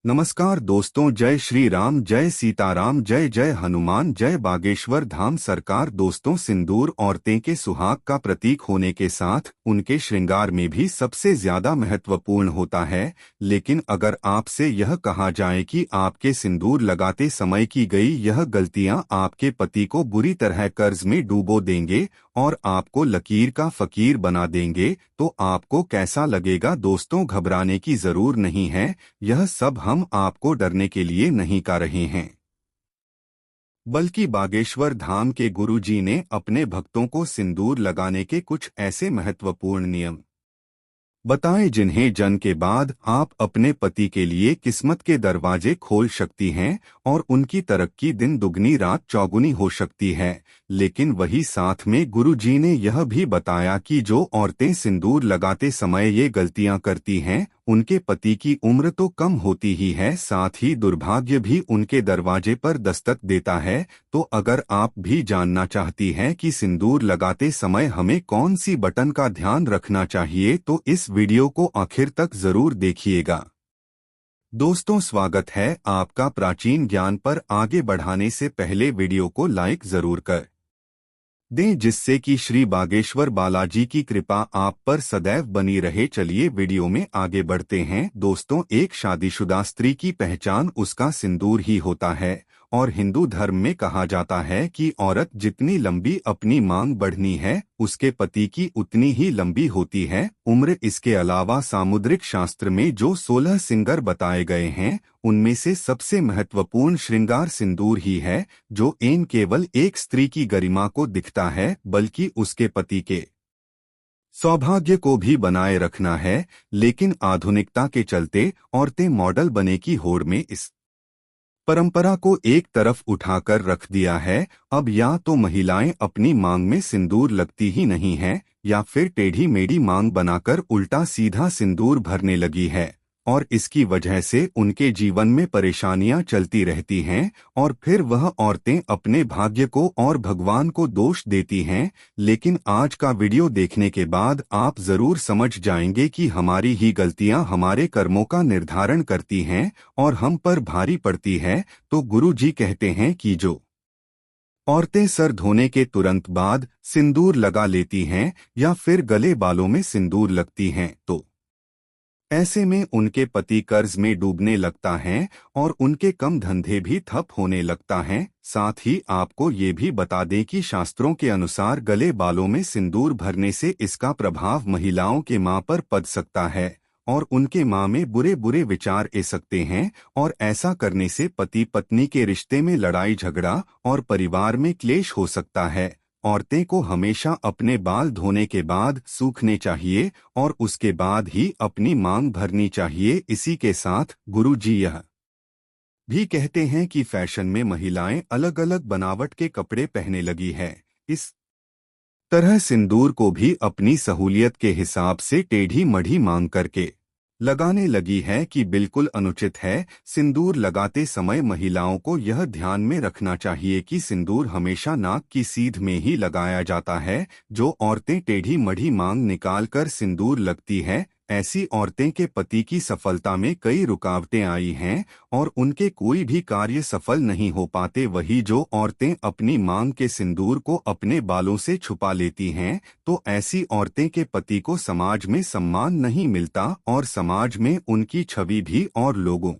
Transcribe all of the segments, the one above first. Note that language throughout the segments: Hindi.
नमस्कार दोस्तों, जय श्री राम, जय सीताराम, जय जय हनुमान, जय बागेश्वर धाम सरकार। दोस्तों, सिंदूर औरतें के सुहाग का प्रतीक होने के साथ उनके श्रृंगार में भी सबसे ज्यादा महत्वपूर्ण होता है। लेकिन अगर आपसे यह कहा जाए कि आपके सिंदूर लगाते समय की गई यह गलतियां आपके पति को बुरी तरह कर्ज में डूबो देंगे और आपको लकीर का फकीर बना देंगे, तो आपको कैसा लगेगा? दोस्तों, घबराने की जरूर नहीं है। यह सब हम आपको डरने के लिए नहीं कर रहे हैं, बल्कि बागेश्वर धाम के गुरुजी ने अपने भक्तों को सिंदूर लगाने के कुछ ऐसे महत्वपूर्ण नियम बताएं जिन्हें जन के बाद आप अपने पति के लिए किस्मत के दरवाजे खोल सकती हैं और उनकी तरक्की दिन दुगनी रात चौगुनी हो सकती है। लेकिन वही साथ में गुरुजी ने यह भी बताया कि जो औरतें सिंदूर लगाते समय ये गलतियां करती हैं, उनके पति की उम्र तो कम होती ही है, साथ ही दुर्भाग्य भी उनके दरवाजे पर दस्तक देता है। तो अगर आप भी जानना चाहती हैं कि सिंदूर लगाते समय हमें कौन सी बटन का ध्यान रखना चाहिए, तो इस वीडियो को आखिर तक जरूर देखिएगा। दोस्तों, स्वागत है आपका प्राचीन ज्ञान पर। आगे बढ़ाने से पहले वीडियो को लाइक जरूर कर दें, जिससे कि श्री बागेश्वर बालाजी की कृपा आप पर सदैव बनी रहे। चलिए वीडियो में आगे बढ़ते हैं। दोस्तों, एक शादीशुदा स्त्री की पहचान उसका सिंदूर ही होता है और हिंदू धर्म में कहा जाता है कि औरत जितनी लंबी अपनी मांग बढ़नी है, उसके पति की उतनी ही लंबी होती है उम्र। इसके अलावा सामुद्रिक शास्त्र में जो 16 सिंगर बताए गए हैं, उनमें से सबसे महत्वपूर्ण श्रृंगार सिंदूर ही है, जो न केवल एक स्त्री की गरिमा को दिखता है, बल्कि उसके पति के सौभाग्य को भी बनाए रखना है। लेकिन आधुनिकता के चलते औरतें मॉडल बने की होड़ में इस परंपरा को एक तरफ उठाकर रख दिया है। अब या तो महिलाएं अपनी मांग में सिंदूर लगती ही नहीं हैं, या फिर टेढ़ी मेढ़ी मांग बनाकर उल्टा सीधा सिंदूर भरने लगी है, और इसकी वजह से उनके जीवन में परेशानियां चलती रहती हैं और फिर वह औरतें अपने भाग्य को और भगवान को दोष देती हैं। लेकिन आज का वीडियो देखने के बाद आप जरूर समझ जाएंगे कि हमारी ही गलतियां हमारे कर्मों का निर्धारण करती हैं और हम पर भारी पड़ती है। तो गुरु जी कहते हैं कि जो औरतें सर धोने के तुरंत बाद सिंदूर लगा लेती हैं या फिर गले बालों में सिंदूर लगती हैं, तो ऐसे में उनके पति कर्ज में डूबने लगता है और उनके कम धंधे भी ठप होने लगता है। साथ ही आपको ये भी बता दें कि शास्त्रों के अनुसार गले बालों में सिंदूर भरने से इसका प्रभाव महिलाओं के मां पर पड़ सकता है और उनके मां में बुरे बुरे विचार आ सकते हैं, और ऐसा करने से पति पत्नी के रिश्ते में लड़ाई झगड़ा और परिवार में क्लेश हो सकता है। औरतें को हमेशा अपने बाल धोने के बाद सूखने चाहिए और उसके बाद ही अपनी मांग भरनी चाहिए। इसी के साथ गुरु जी यह भी कहते हैं कि फैशन में महिलाएं अलग अलग बनावट के कपड़े पहने लगी है। इस तरह सिंदूर को भी अपनी सहूलियत के हिसाब से टेढ़ी मढ़ी मांग करके लगाने लगी है, कि बिल्कुल अनुचित है। सिंदूर लगाते समय महिलाओं को यह ध्यान में रखना चाहिए कि सिंदूर हमेशा नाक की सीध में ही लगाया जाता है। जो औरतें टेढ़ी मढ़ी मांग निकालकर सिंदूर लगती है, ऐसी औरतें के पति की सफलता में कई रुकावटें आई हैं और उनके कोई भी कार्य सफल नहीं हो पाते। वही जो औरतें अपनी मांग के सिंदूर को अपने बालों से छुपा लेती हैं, तो ऐसी औरतें के पति को समाज में सम्मान नहीं मिलता और समाज में उनकी छवि भी और लोगों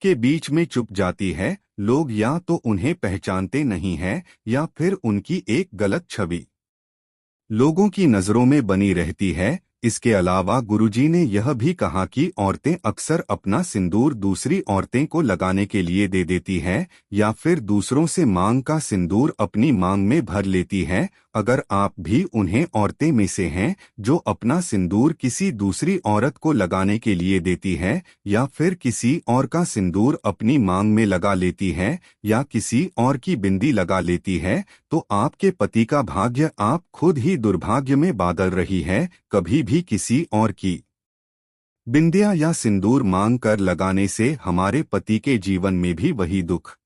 के बीच में चुप जाती है। लोग या तो उन्हें पहचानते नहीं हैं या फिर उनकी एक गलत छवि लोगों की नजरों में बनी रहती है। इसके अलावा गुरुजी ने यह भी कहा कि औरतें अक्सर अपना सिंदूर दूसरी औरतें को लगाने के लिए दे देती है या फिर दूसरों से मांग का सिंदूर अपनी मांग में भर लेती है। अगर आप भी उन्हें औरतें में से हैं जो अपना सिंदूर किसी दूसरी औरत को लगाने के लिए देती है या फिर किसी और का सिंदूर अपनी मांग में लगा लेती है या किसी और की बिंदी लगा लेती है, तो आपके पति का भाग्य आप खुद ही दुर्भाग्य में बादल रही है। कभी भी किसी और की बिंदिया या सिंदूर मांग कर लगाने से हमारे पति के जीवन में भी वही दुख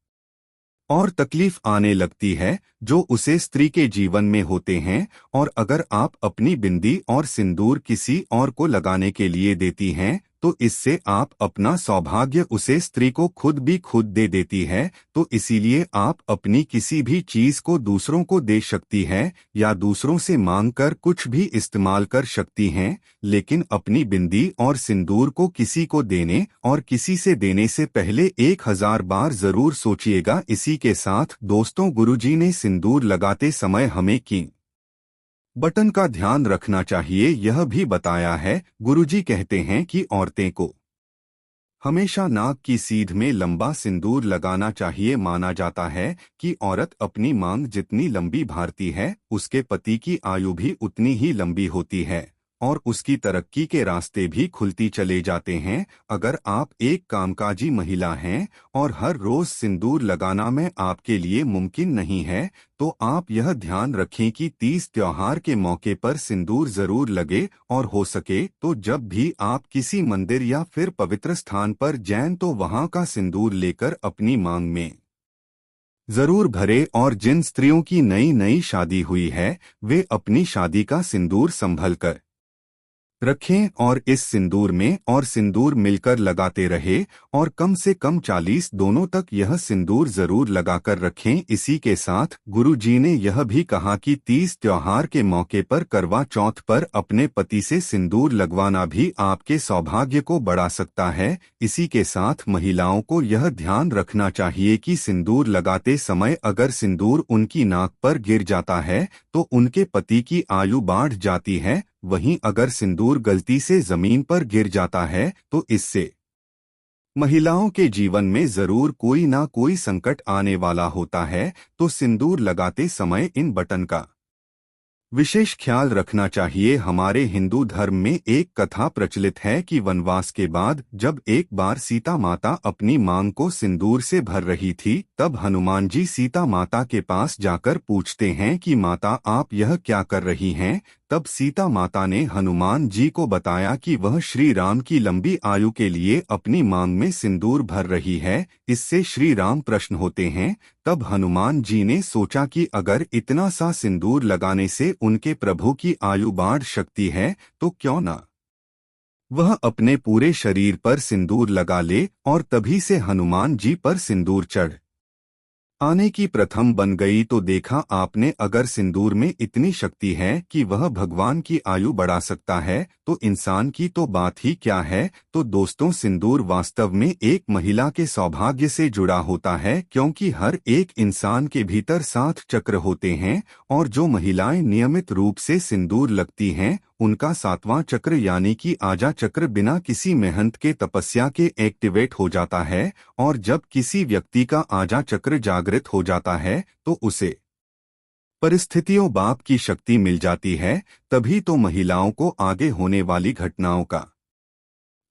और तकलीफ आने लगती है जो उसे स्त्री के जीवन में होते हैं। और अगर आप अपनी बिंदी और सिंदूर किसी और को लगाने के लिए देती हैं, तो तो इससे आप अपना सौभाग्य उसे स्त्री को खुद दे देती है। तो इसीलिए आप अपनी किसी भी चीज को दूसरों को दे सकती है या दूसरों से मांगकर कुछ भी इस्तेमाल कर सकती हैं, लेकिन अपनी बिंदी और सिंदूर को किसी को देने और किसी से देने से पहले 1000 बार जरूर सोचिएगा। इसी के साथ दोस्तों, गुरुजी ने सिंदूर लगाते समय हमें किन बटन का ध्यान रखना चाहिए यह भी बताया है। गुरुजी कहते हैं कि औरतें को हमेशा नाक की सीध में लंबा सिंदूर लगाना चाहिए। माना जाता है कि औरत अपनी मांग जितनी लंबी भारती है, उसके पति की आयु भी उतनी ही लंबी होती है और उसकी तरक्की के रास्ते भी खुलती चले जाते हैं। अगर आप एक कामकाजी महिला हैं और हर रोज सिंदूर लगाना में आपके लिए मुमकिन नहीं है, तो आप यह ध्यान रखें कि 30 त्योहार के मौके पर सिंदूर जरूर लगे और हो सके तो जब भी आप किसी मंदिर या फिर पवित्र स्थान पर जाएं तो वहां का सिंदूर लेकर अपनी मांग में जरूर भरे। और जिन स्त्रियों की नई नई शादी हुई है, वे अपनी शादी का सिंदूर संभल कर रखें और इस सिंदूर में और सिंदूर मिलकर लगाते रहे और कम से कम 40 दोनों तक यह सिंदूर जरूर लगाकर रखें। इसी के साथ गुरुजी ने यह भी कहा कि 30 त्योहार के मौके पर करवा चौथ पर अपने पति से सिंदूर लगवाना भी आपके सौभाग्य को बढ़ा सकता है। इसी के साथ महिलाओं को यह ध्यान रखना चाहिए कि सिंदूर लगाते समय अगर सिंदूर उनकी नाक पर गिर जाता है तो उनके पति की आयु बढ़ जाती है। वहीं अगर सिंदूर गलती से जमीन पर गिर जाता है तो इससे महिलाओं के जीवन में जरूर कोई ना कोई संकट आने वाला होता है। तो सिंदूर लगाते समय इन बटन का विशेष ख्याल रखना चाहिए। हमारे हिंदू धर्म में एक कथा प्रचलित है कि वनवास के बाद जब एक बार सीता माता अपनी मांग को सिंदूर से भर रही थी, तब हनुमान जी सीता माता के पास जाकर पूछते हैं कि माता, आप यह क्या कर रही हैं? तब सीता माता ने हनुमान जी को बताया कि वह श्री राम की लंबी आयु के लिए अपनी मांग में सिंदूर भर रही है। इससे श्री राम प्रसन्न होते हैं। तब हनुमान जी ने सोचा कि अगर इतना सा सिंदूर लगाने से उनके प्रभु की आयु बढ़ सकती है, तो क्यों न वह अपने पूरे शरीर पर सिंदूर लगा ले। और तभी से हनुमान जी पर सिंदूर चढ़ आने की प्रथम बन गई। तो देखा आपने, अगर सिंदूर में इतनी शक्ति है कि वह भगवान की आयु बढ़ा सकता है, तो इंसान की तो बात ही क्या है। तो दोस्तों, सिंदूर वास्तव में एक महिला के सौभाग्य से जुड़ा होता है, क्योंकि हर एक इंसान के भीतर 7 चक्र होते हैं और जो महिलाएं नियमित रूप से सिंदूर लगती हैं, उनका 7वां चक्र यानी कि आजा चक्र बिना किसी मेहनत के तपस्या के एक्टिवेट हो जाता है। और जब किसी व्यक्ति का आजा चक्र जागृत हो जाता है तो उसे परिस्थितियों बाप की शक्ति मिल जाती है। तभी तो महिलाओं को आगे होने वाली घटनाओं का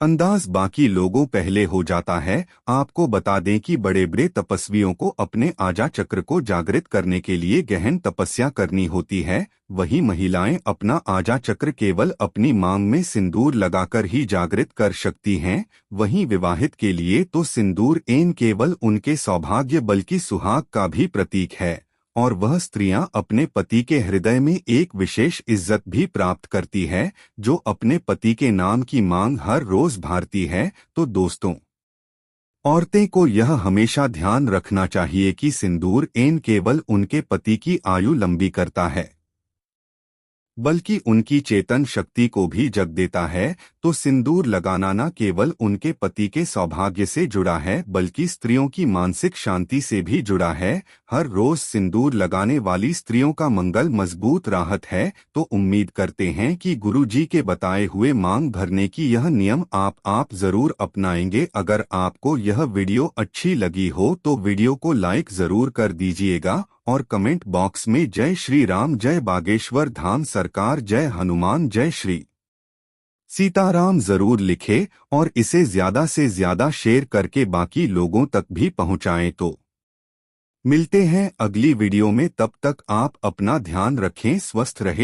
अंदाज बाकी लोगों पहले हो जाता है। आपको बता दें कि बड़े बड़े तपस्वियों को अपने आजा चक्र को जागृत करने के लिए गहन तपस्या करनी होती है। वही महिलाएं अपना आजा चक्र केवल अपनी मांग में सिंदूर लगाकर ही जागृत कर सकती हैं। वहीं विवाहित के लिए तो सिंदूर एन केवल उनके सौभाग्य बल्कि सुहाग का भी प्रतीक है और वह स्त्रियां अपने पति के हृदय में एक विशेष इज्जत भी प्राप्त करती है, जो अपने पति के नाम की मांग हर रोज भारती है। तो दोस्तों, औरतें को यह हमेशा ध्यान रखना चाहिए कि सिंदूर एन केवल उनके पति की आयु लंबी करता है, बल्कि उनकी चेतन शक्ति को भी जग देता है। तो सिंदूर लगाना न केवल उनके पति के सौभाग्य से जुड़ा है, बल्कि स्त्रियों की मानसिक शांति से भी जुड़ा है। हर रोज सिंदूर लगाने वाली स्त्रियों का मंगल मजबूत राहत है। तो उम्मीद करते हैं कि गुरुजी के बताए हुए मांग भरने की यह नियम आप जरूर अपनाएंगे। अगर आपको यह वीडियो अच्छी लगी हो तो वीडियो को लाइक जरूर कर दीजिएगा और कमेंट बॉक्स में जय श्री राम, जय बागेश्वर धाम सरकार, जय हनुमान, जय श्री सीताराम जरूर लिखे और इसे ज्यादा से ज्यादा शेयर करके बाकी लोगों तक भी पहुंचाएं। तो मिलते हैं अगली वीडियो में, तब तक आप अपना ध्यान रखें, स्वस्थ रहे।